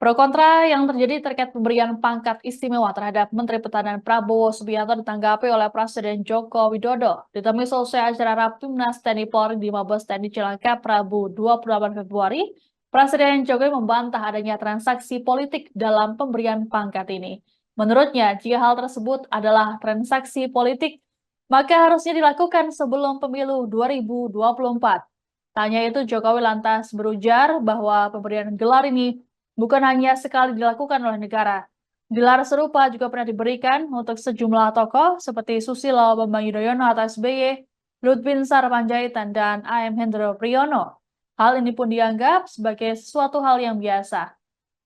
Pro kontra yang terjadi terkait pemberian pangkat istimewa terhadap Menteri Pertahanan Prabowo Subianto ditanggapi oleh Presiden Joko Widodo. Ditemui selesai acara Rapimnas TNI Polri di Mabes TNI Cilangkap Rabu 28 Februari, Presiden Jokowi membantah adanya transaksi politik dalam pemberian pangkat ini. Menurutnya, jika hal tersebut adalah transaksi politik, maka harusnya dilakukan sebelum pemilu 2024. Tanya itu, Jokowi lantas berujar bahwa pemberian gelar ini bukan hanya sekali dilakukan oleh negara. Gelar serupa juga pernah diberikan untuk sejumlah tokoh seperti Susilo Bambang Yudhoyono atau SBY, Lut Bin Sarpanjaitan, dan A.M. Hendro Priyono. Hal ini pun dianggap sebagai sesuatu hal yang biasa.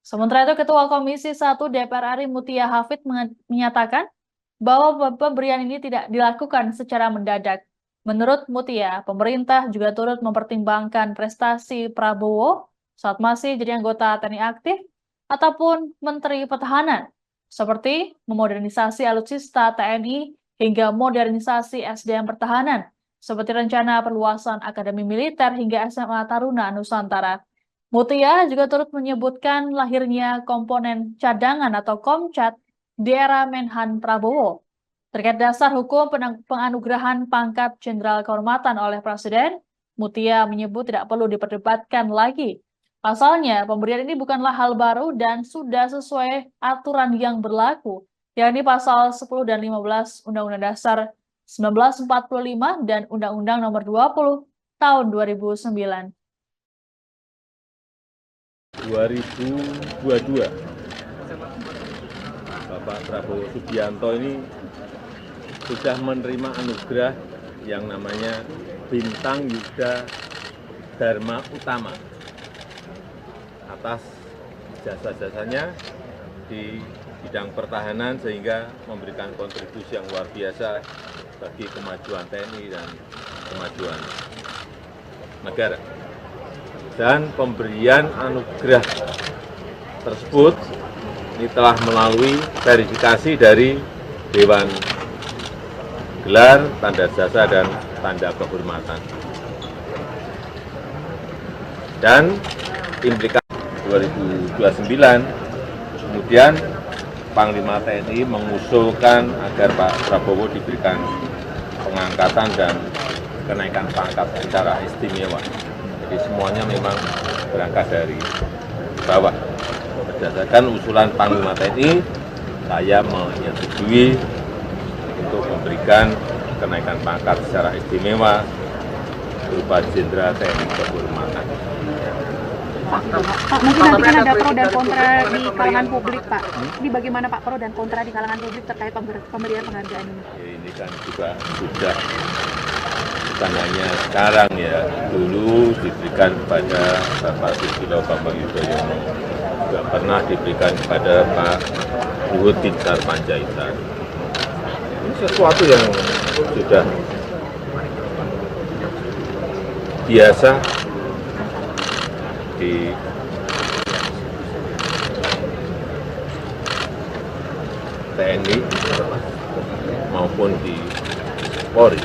Sementara itu, Ketua Komisi 1 DPR RI Mutia Hafid menyatakan bahwa pemberian ini tidak dilakukan secara mendadak. Menurut Mutia, pemerintah juga turut mempertimbangkan prestasi Prabowo saat masih jadi anggota TNI aktif ataupun Menteri Pertahanan, seperti memodernisasi alutsista TNI hingga modernisasi SDM Pertahanan, seperti rencana perluasan Akademi Militer hingga SMA Taruna Nusantara. Mutia juga turut menyebutkan lahirnya komponen cadangan atau Komcat di era Menhan Prabowo. Terkait dasar hukum penganugerahan pangkat Jenderal Kehormatan oleh Presiden, Mutia menyebut tidak perlu diperdebatkan lagi. Pasalnya, pemberian ini bukanlah hal baru dan sudah sesuai aturan yang berlaku, yakni pasal 10 dan 15 Undang-Undang Dasar 1945 dan Undang-Undang Nomor 20 Tahun 2009. 2022, Bapak Prabowo Subianto ini sudah menerima anugerah yang namanya Bintang Yuda Dharma Utama atas jasa-jasanya di bidang pertahanan sehingga memberikan kontribusi yang luar biasa bagi kemajuan TNI dan kemajuan negara. Dan pemberian anugerah tersebut ini telah melalui verifikasi dari Dewan Gelar, Tanda Jasa, dan Tanda Kehormatan. Dan implikasi 2029, kemudian Panglima TNI mengusulkan agar Pak Prabowo diberikan pengangkatan dan kenaikan pangkat secara istimewa. Jadi semuanya memang berangkat dari bawah. Berdasarkan usulan Panglima TNI, saya menyetujui untuk memberikan kenaikan pangkat secara istimewa berupa Jenderal TNI Kehormatan. Pak, mungkin nanti kan ada pro dan kontra di kalangan publik, Pak. Ini bagaimana Pak pro dan kontra di kalangan publik terkait pemberian penghargaan ini? Ya, ini kan juga sudah bukan hanya sekarang ya, dulu diberikan kepada Bapak Susilo Bambang Yudhoyono, juga pernah diberikan kepada Pak Lut Bin Sarpanjaitan. Ini sesuatu yang sudah biasa di TNI maupun di Polri.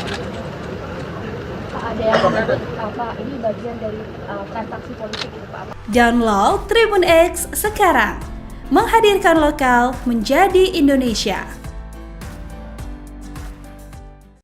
Ada yang menyebut apa ini bagian dari transaksi politik itu Pak? Download Tribun X sekarang, menghadirkan lokal menjadi Indonesia.